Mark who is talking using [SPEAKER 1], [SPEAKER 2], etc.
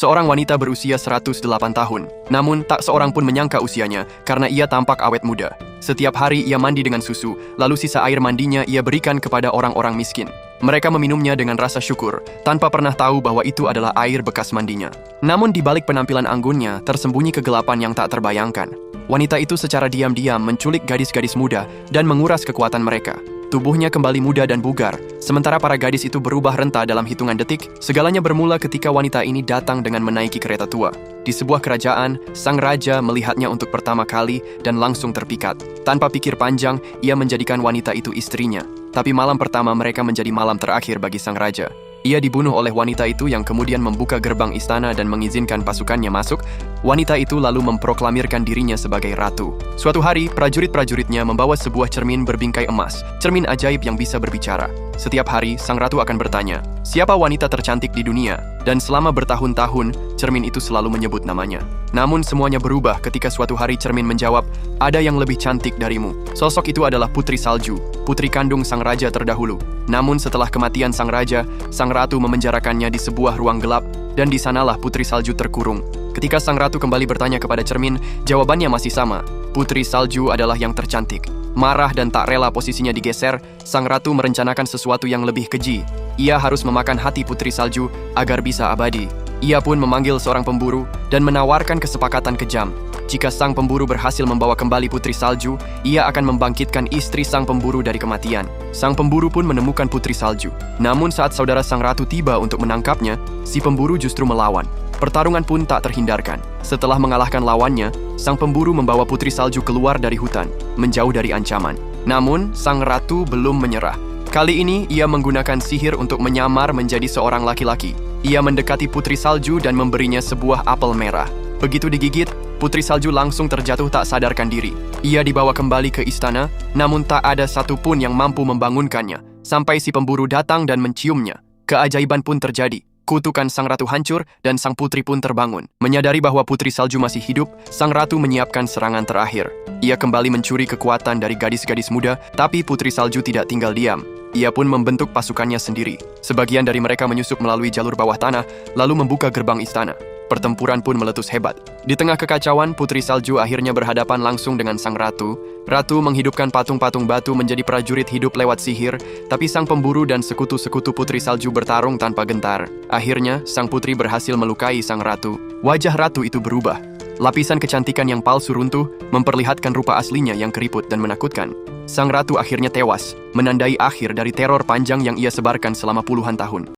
[SPEAKER 1] seorang wanita berusia 108 tahun. Namun, tak seorang pun menyangka usianya karena ia tampak awet muda. Setiap hari ia mandi dengan susu, lalu sisa air mandinya ia berikan kepada orang-orang miskin. Mereka meminumnya dengan rasa syukur, tanpa pernah tahu bahwa itu adalah air bekas mandinya. Namun di balik penampilan anggunnya, tersembunyi kegelapan yang tak terbayangkan. Wanita itu secara diam-diam menculik gadis-gadis muda dan menguras kekuatan mereka. Tubuhnya kembali muda dan bugar, sementara para gadis itu berubah renta dalam hitungan detik. Segalanya bermula ketika wanita ini datang dengan menaiki kereta tua. Di sebuah kerajaan, sang raja melihatnya untuk pertama kali dan langsung terpikat. Tanpa pikir panjang, ia menjadikan wanita itu istrinya. Tapi malam pertama mereka menjadi malam terakhir bagi sang raja. Ia dibunuh oleh wanita itu yang kemudian membuka gerbang istana dan mengizinkan pasukannya masuk. Wanita itu lalu memproklamirkan dirinya sebagai ratu. Suatu hari, prajurit-prajuritnya membawa sebuah cermin berbingkai emas, cermin ajaib yang bisa berbicara. Setiap hari, sang ratu akan bertanya, siapa wanita tercantik di dunia? Dan selama bertahun-tahun, cermin itu selalu menyebut namanya. Namun semuanya berubah ketika suatu hari cermin menjawab, ada yang lebih cantik darimu. Sosok itu adalah Putri Salju, putri kandung sang raja terdahulu. Namun setelah kematian sang raja, sang ratu memenjarakannya di sebuah ruang gelap, dan di sanalah Putri Salju terkurung. Ketika sang ratu kembali bertanya kepada cermin, jawabannya masih sama. Putri Salju adalah yang tercantik. Marah dan tak rela posisinya digeser, sang ratu merencanakan sesuatu yang lebih keji. Ia harus memakan hati Putri Salju agar bisa abadi. Ia pun memanggil seorang pemburu dan menawarkan kesepakatan kejam. Jika sang pemburu berhasil membawa kembali Putri Salju, ia akan membangkitkan istri sang pemburu dari kematian. Sang pemburu pun menemukan Putri Salju. Namun saat saudara sang ratu tiba untuk menangkapnya, si pemburu justru melawan. Pertarungan pun tak terhindarkan. Setelah mengalahkan lawannya, sang pemburu membawa Putri Salju keluar dari hutan, menjauh dari ancaman. Namun, sang ratu belum menyerah. Kali ini, ia menggunakan sihir untuk menyamar menjadi seorang laki-laki. Ia mendekati Putri Salju dan memberinya sebuah apel merah. Begitu digigit, Putri Salju langsung terjatuh tak sadarkan diri. Ia dibawa kembali ke istana, namun tak ada satupun yang mampu membangunkannya. Sampai si pemburu datang dan menciumnya. Keajaiban pun terjadi. Kutukan sang ratu hancur dan sang putri pun terbangun. Menyadari bahwa Putri Salju masih hidup, sang ratu menyiapkan serangan terakhir. Ia kembali mencuri kekuatan dari gadis-gadis muda, tapi Putri Salju tidak tinggal diam. Ia pun membentuk pasukannya sendiri. Sebagian dari mereka menyusup melalui jalur bawah tanah, lalu membuka gerbang istana. Pertempuran pun meletus hebat. Di tengah kekacauan, Putri Salju akhirnya berhadapan langsung dengan sang ratu. Ratu menghidupkan patung-patung batu menjadi prajurit hidup lewat sihir, tapi sang pemburu dan sekutu-sekutu Putri Salju bertarung tanpa gentar. Akhirnya, sang putri berhasil melukai sang ratu. Wajah ratu itu berubah. Lapisan kecantikan yang palsu runtuh, memperlihatkan rupa aslinya yang keriput dan menakutkan. Sang ratu akhirnya tewas, menandai akhir dari teror panjang yang ia sebarkan selama puluhan tahun.